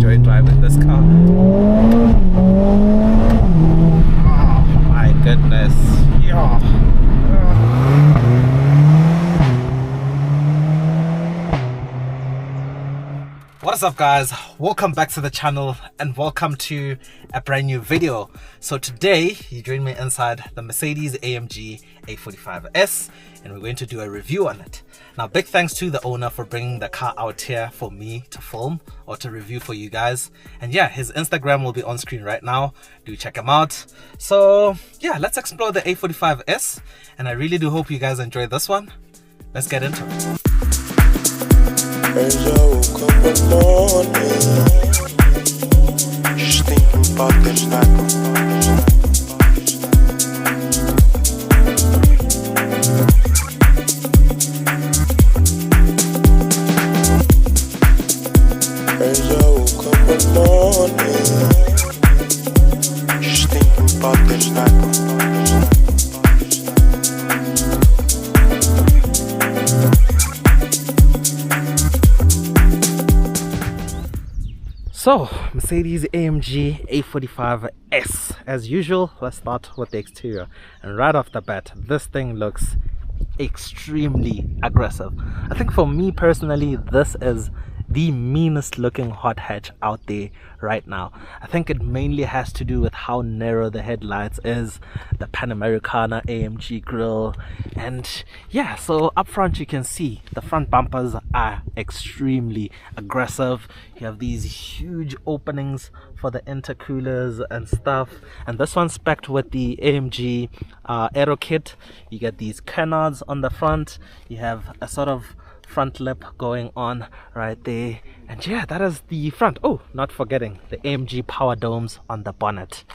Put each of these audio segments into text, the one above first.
enjoy driving this car. Oh my goodness. Yeah. What's up guys, welcome back to the channel and welcome to a brand new video. So today you join me inside the Mercedes AMG A45s and we're going to do a review on it. Now big thanks to the owner for bringing the car out here for me to film or to review for you guys. And yeah, his Instagram will be on screen right now, do check him out. So yeah, let's explore the A45s and I really do hope you guys enjoy this one. Let's get into it. As I woke up one morning, just thinking about this night. As I woke up one morning, just thinking about this night. So, Mercedes AMG A45s. As usual, let's start with the exterior. And right off the bat, this thing looks extremely aggressive. I think for me personally, this is the meanest looking hot hatch out there right now. I think it mainly has to do with how narrow the headlights is, the Panamericana AMG grille, and yeah, so up front you can see the front bumpers are extremely aggressive. You have these huge openings for the intercoolers and stuff, and this one's spec'd with the AMG aero kit. You get these canards on the front, you have a sort of front lip going on right there, and yeah, that is the front. Oh, not forgetting the AMG power domes on the bonnet.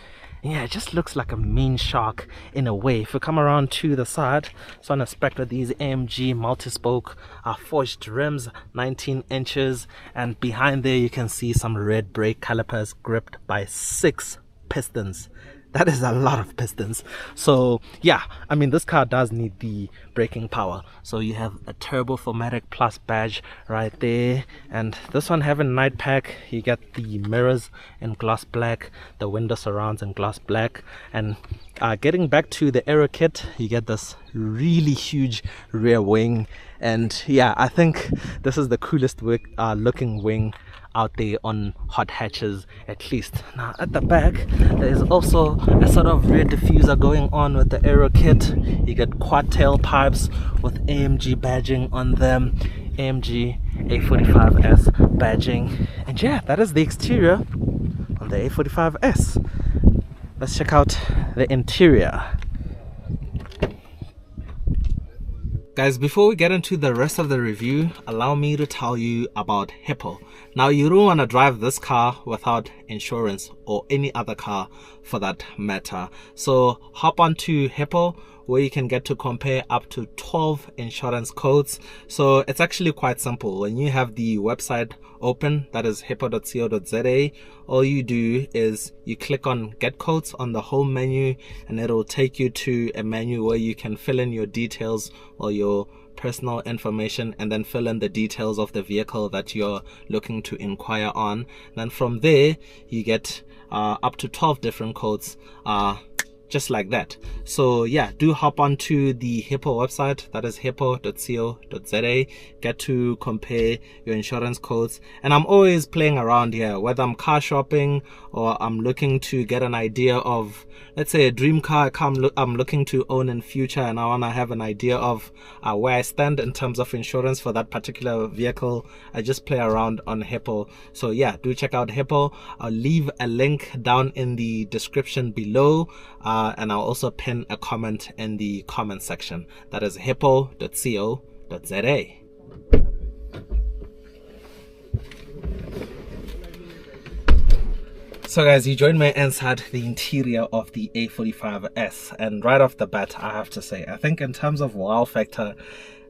Yeah, it just looks like a mean shark in a way. If you come around to the side, so on a spec with these AMG multi-spoke forged rims, 19 inches, and behind there you can see some red brake calipers gripped by 6 pistons. That is a lot of pistons. So yeah, I mean, this car does need the braking power. So you have a Turbo 4MATIC Plus badge right there, and this one having night pack. You get the mirrors in gloss black, the window surrounds in gloss black, and getting back to the aero kit, you get this really huge rear wing. And yeah, I think this is the coolest looking wing out there on hot hatches, at least. Now at the back there is also a sort of rear diffuser going on with the aero kit. You get quad tailpipes with AMG badging on them, AMG A45s badging, and yeah, that is the exterior on the A45s. Let's check out the interior. Guys, before we get into the rest of the review, allow me to tell you about Hippo. Now, you don't want to drive this car without insurance, or any other car for that matter. So hop onto Hippo, where you can get to compare up to 12 insurance codes. So it's actually quite simple. When you have the website open, that is hippo.co.za, all you do is you click on get quotes on the home menu, and it'll take you to a menu where you can fill in your details or your personal information, and then fill in the details of the vehicle that you're looking to inquire on. Then from there you get up to 12 different codes, just like that. So yeah, do hop onto the Hippo website, that is hippo.co.za, get to compare your insurance codes. And I'm always playing around here, whether I'm car shopping or I'm looking to get an idea of, let's say, a dream car I'm looking to own in future, and I want to have an idea of where I stand in terms of insurance for that particular vehicle. I just play around on Hippo. So yeah, do check out Hippo. I'll leave a link down in the description below, and I'll also pin a comment in the comment section. That is hippo.co.za. So guys, you joined me inside the interior of the A45s, and right off the bat I have to say, I think in terms of wow factor,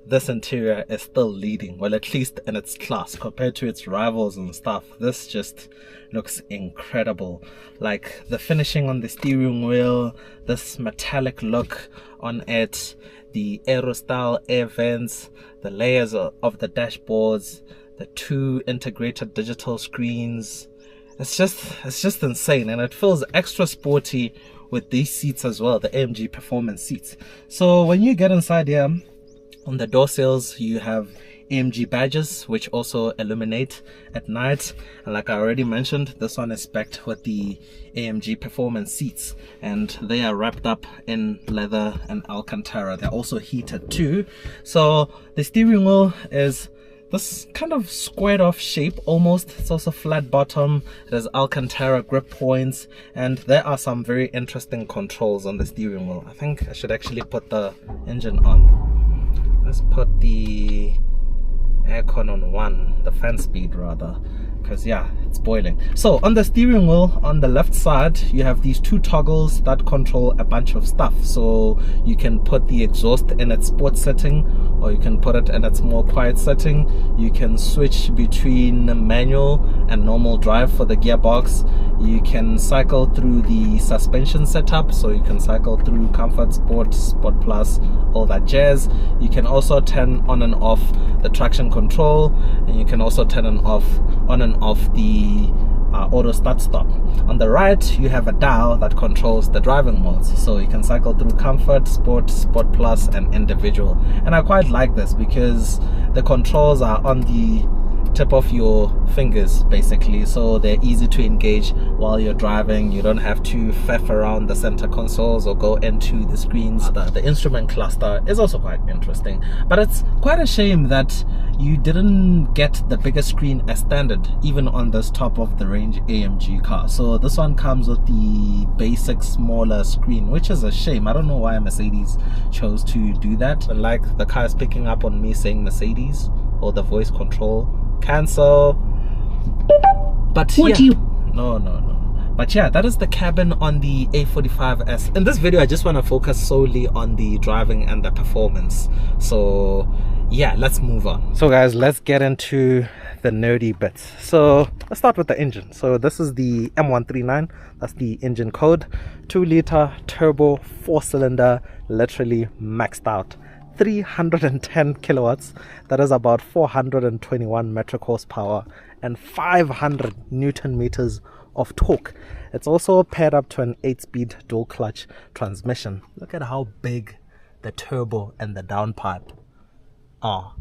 this interior is still leading, well, at least in its class compared to its rivals and stuff. This just looks incredible. Like the finishing on the steering wheel, this metallic look on it, the aero style air vents, the layers of the dashboards, the two integrated digital screens, it's just insane, and it feels extra sporty with these seats as well, the AMG performance seats. So when you get inside here, on the door sills you have AMG badges which also illuminate at night, and like I already mentioned, this one is spec'd with the AMG performance seats, and they are wrapped up in leather and Alcantara. They're also heated too. So the steering wheel is this kind of squared off shape almost. It's also flat bottom. It has Alcantara grip points, and there are some very interesting controls on the steering wheel. I think I should actually put the engine on. Let's put the aircon on 1, the fan speed rather, because yeah, it's boiling. So on the steering wheel on the left side you have these 2 toggles that control a bunch of stuff. So you can put the exhaust in its sport setting, or you can put it in its more quiet setting. You can switch between manual and normal drive for the gearbox. You can cycle through the suspension setup, so you can cycle through comfort, sport, sport plus, all that jazz. You can also turn on and off the traction control, and you can also turn on and off the auto start stop. On the right you have a dial that controls the driving modes, so you can cycle through comfort, sport, sport plus and individual. And I quite like this because the controls are on the tip of your fingers basically, so they're easy to engage while you're driving. You don't have to faff around the center consoles or go into the screens. The instrument cluster is also quite interesting, but it's quite a shame that you didn't get the bigger screen as standard even on this top of the range AMG car. So this one comes with the basic smaller screen, which is a shame. I don't know why Mercedes chose to do that. And like the car is picking up on me saying Mercedes, or the voice control cancel. But what yeah, do you but yeah, that is the cabin on the A45s. In this video I just want to focus solely on the driving and the performance. So yeah, let's move on. So guys, let's get into the nerdy bits. So let's start with the engine. So this is the M139, that's the engine code. 2-liter turbo 4-cylinder, literally maxed out, 310 kilowatts, that is about 421 metric horsepower, and 500 newton meters of torque. It's also paired up to an 8-speed dual clutch transmission. Look at how big the turbo and the downpipe are.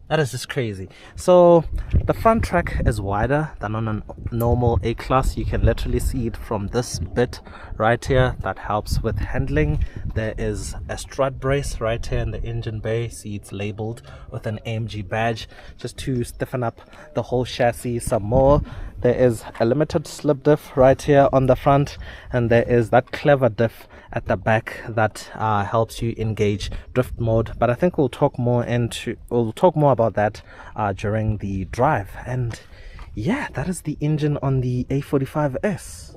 That is just crazy. So the front track is wider than on a normal A-Class. You can literally see it from this bit right here that helps with handling. There is a strut brace right here in the engine bay. See, it's labeled with an AMG badge just to stiffen up the whole chassis some more. There is a limited slip diff right here on the front, and there is that clever diff at the back that helps you engage drift mode. But I think we'll talk more about that during the drive. And yeah, that is the engine on the A45s.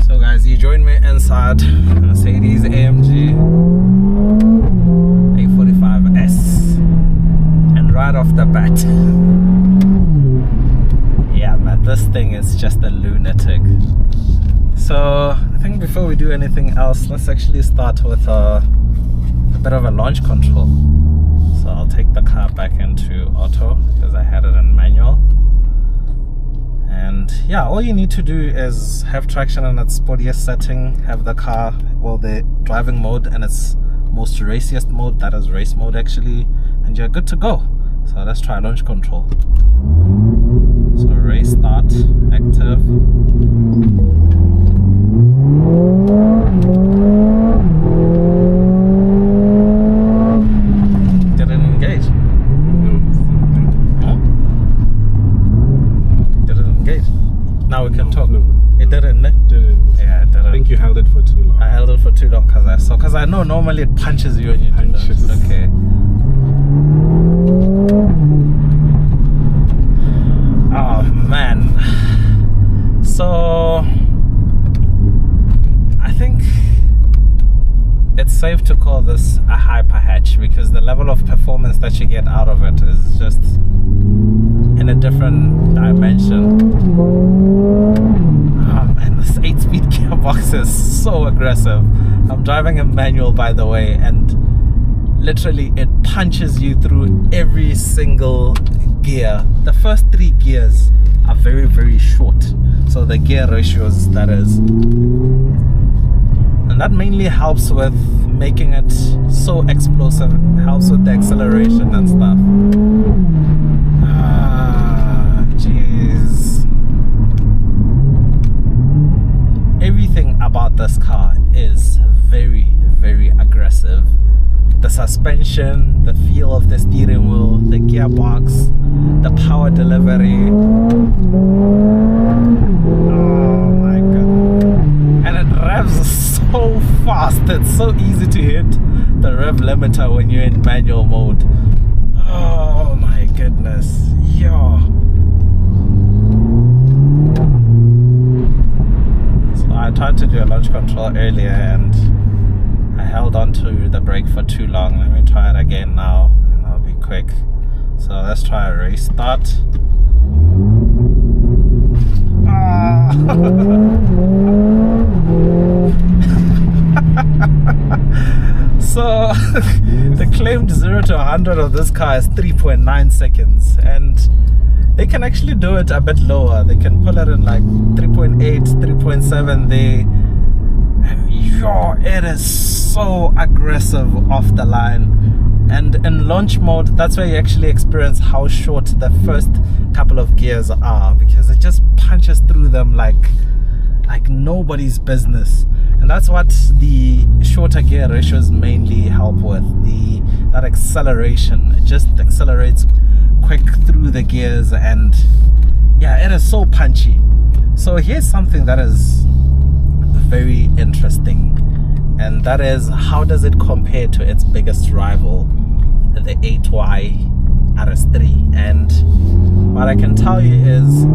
So guys, you join me inside Mercedes AMG A45s, and right off the bat, yeah man, this thing is just a lunatic. So I think before we do anything else, let's actually start with a bit of a launch control. So I'll take the car back into auto because I had it in manual. And yeah, all you need to do is have traction in its sportiest setting, have the car, well, the driving mode in its most raciest mode, that is race mode actually, and you're good to go. So let's try launch control. So race start, active. Didn't engage. Now we can talk. It didn't. Yeah, it didn't. I think you held it for too long. I held it for too long because I know normally it punches you when you do that. Okay. Oh man. So I think it's safe to call this a hyper hatch because the level of performance that you get out of it is just in a different dimension. This is so aggressive. I'm driving a manual, by the way, and literally it punches you through every single gear. The first 3 gears are very, very short, so the gear ratios, that is, and that mainly helps with making it so explosive. It helps with the acceleration and stuff. Jeez. Everything about this car is very, very aggressive. The suspension, the feel of the steering wheel, the gearbox, the power delivery. Oh my god. And it revs so fast. It's so easy to hit the rev limiter when you're in manual mode. Oh my goodness. Yo. So I tried to do a launch control earlier and I held on to the brake for too long. Let me try it again now and I'll be quick. So let's try a restart. So the claimed 0 to 100 of this car is 3.9 seconds, and they can actually do it a bit lower. They can pull it in like 3.8, 3.7 there. And yo, it is so aggressive off the line. And in launch mode, that's where you actually experience how short the first couple of gears are, because it just punches through them like nobody's business. And that's what the shorter gear ratios mainly help with. That acceleration, it just accelerates quick through the gears, and yeah, it is so punchy. So here's something that is very interesting, and that is, how does it compare to its biggest rival, the 8Y RS3? And what I can tell you is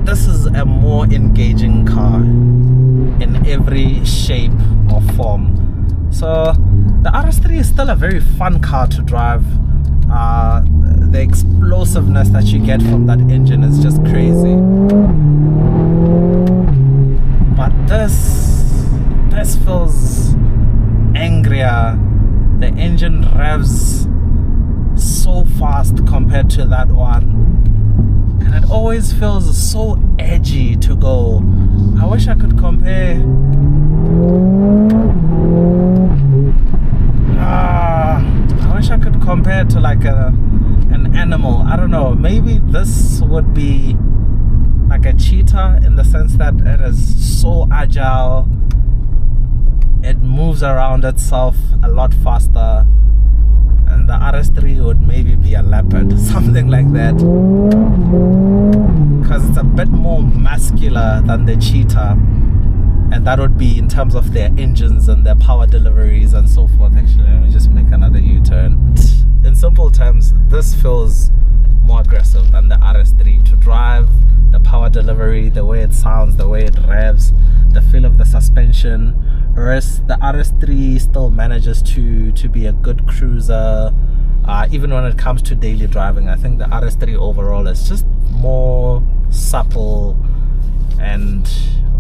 this is a more engaging car in every shape or form. So the RS3 is still a very fun car to drive. The explosiveness that you get from that engine is just crazy. But this feels angrier. The engine revs so fast compared to that one, and it always feels so edgy to go. I wish I could compare. I wish I could compare to like an animal. I don't know, maybe this would be like a cheetah, in the sense that it is so agile, it moves around itself a lot faster, and the RS3 would maybe be a leopard, something like that, because it's a bit more muscular than the cheetah, and that would be in terms of their engines and their power deliveries and so forth. Actually, let me just make another U-turn. In simple terms, this feels more aggressive than the RS3 to drive. The power delivery, the way it sounds, the way it revs, the feel of the suspension, whereas the RS3 still manages to be a good cruiser. Even when it comes to daily driving, I think the RS3 overall is just more supple and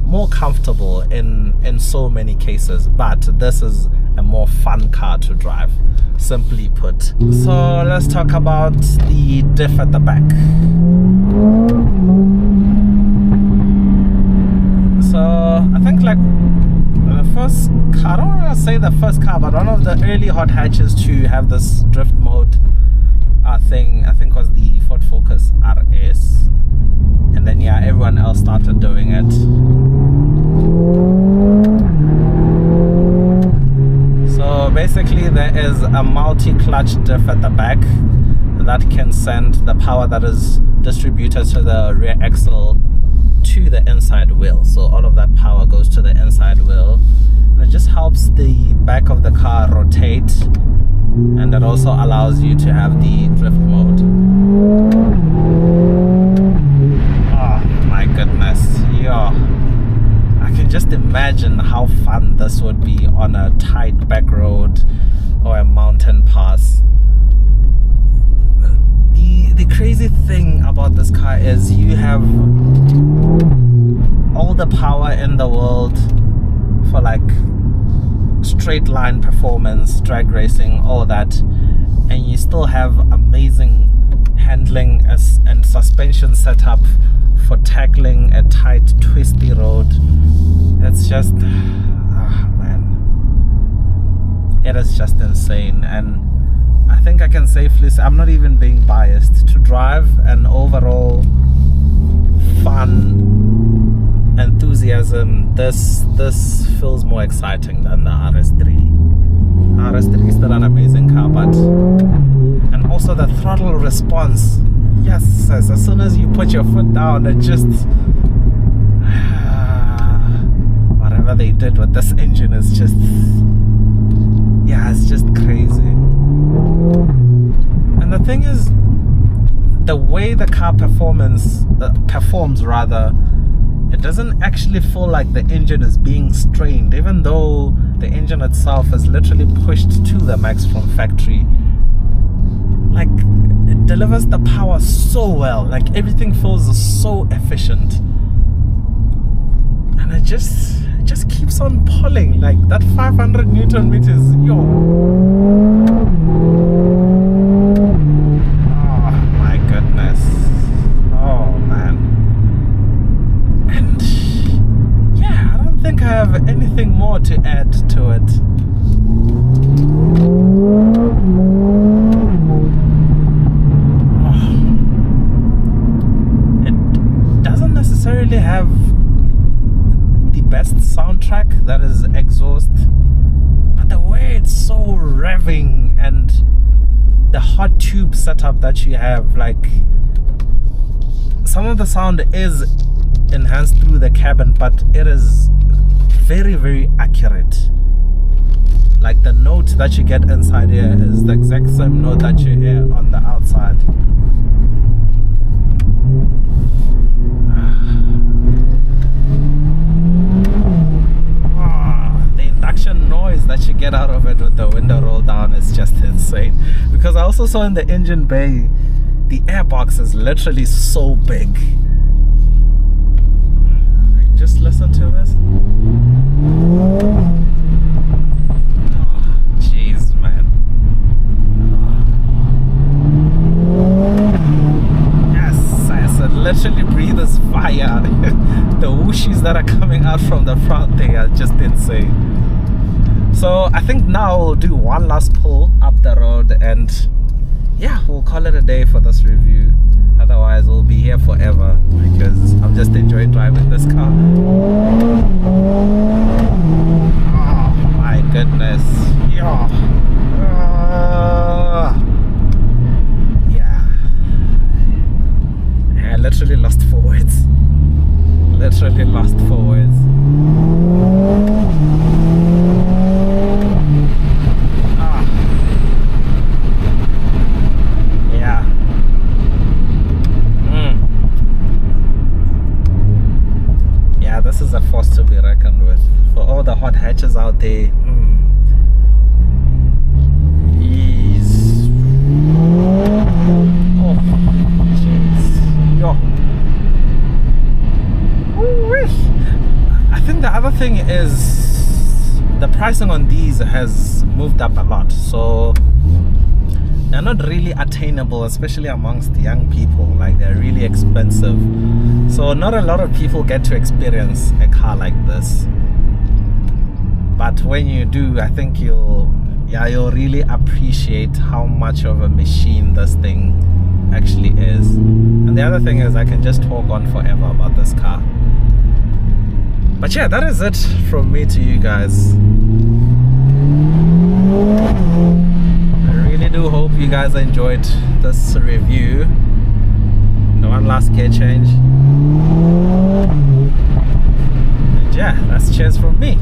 more comfortable in so many cases. But this is a more fun car to drive, simply put. So let's talk about the diff at the back. So I think like the first car, I don't want to say the first car, but one of the early Hothatches to have this drift mode thing, I think was the Ford Focus RS, and then yeah, everyone else started doing it. So basically there is a multi-clutch diff at the back that can send the power that is distributed to the rear axle to the inside wheel. So all of that power goes to the inside wheel, and it just helps the back of the car rotate, and it also allows you to have the drift mode. Oh my goodness, yeah. I can just imagine how fun this would be on a tight back road or a mountain pass. The crazy thing about this car is you have all the power in the world for like straight line performance, drag racing, all that, and you still have amazing handling and suspension setup for tackling a tight, twisty road. It's just, man, it is just insane. And I think I can safely say, I'm not even being biased, to drive and overall fun, enthusiasm, this feels more exciting than the RS3. RS3 is still an amazing car, but, and also the throttle response, yes, as soon as you put your foot down, it just, whatever they did with this engine is just, yeah, it's just crazy. And the thing is, the way the car performs rather, it doesn't actually feel like the engine is being strained, even though the engine itself is literally pushed to the max from factory. Like, it delivers the power so well, like everything feels so efficient, and it just keeps on pulling, like that 500 Newton meters, yo. Oh my goodness. Oh man. And yeah, I don't think I have anything more to add to it. It doesn't necessarily have the best soundtrack, that is exhaust, but the way it's so revving and the hot tube setup that you have, like some of the sound is enhanced through the cabin, but it is very, very accurate. Like the note that you get inside here is the exact same note that you hear on the outside. The induction noise that you get out of it with the window roll down is just insane. Because I also saw in the engine bay, the airbox is literally so big. Just listen to this. Jeez, man. Yes, it literally breathes fire. The whooshies that are coming out from the front, they are just insane. So I think now we'll do one last pull up the road, and yeah, we'll call it a day for this review. Otherwise we'll be here forever, because I'm just enjoying driving this car. Oh my goodness. Yeah. I literally lost for words. Literally lost for words. This is a force to be reckoned with. For all the Hothatches out there, oh, jeez. Yo. I think the other thing is the pricing on these has moved up a lot, so they're not really attainable, especially amongst young people. Like, they're really expensive, so not a lot of people get to experience a car like this. But when you do, I think you'll really appreciate how much of a machine this thing actually is. And the other thing is, I can just talk on forever about this car. But yeah, that is it from me to you guys. I really do hope you guys enjoyed this review. One last gear change. And yeah, that's cheers from me.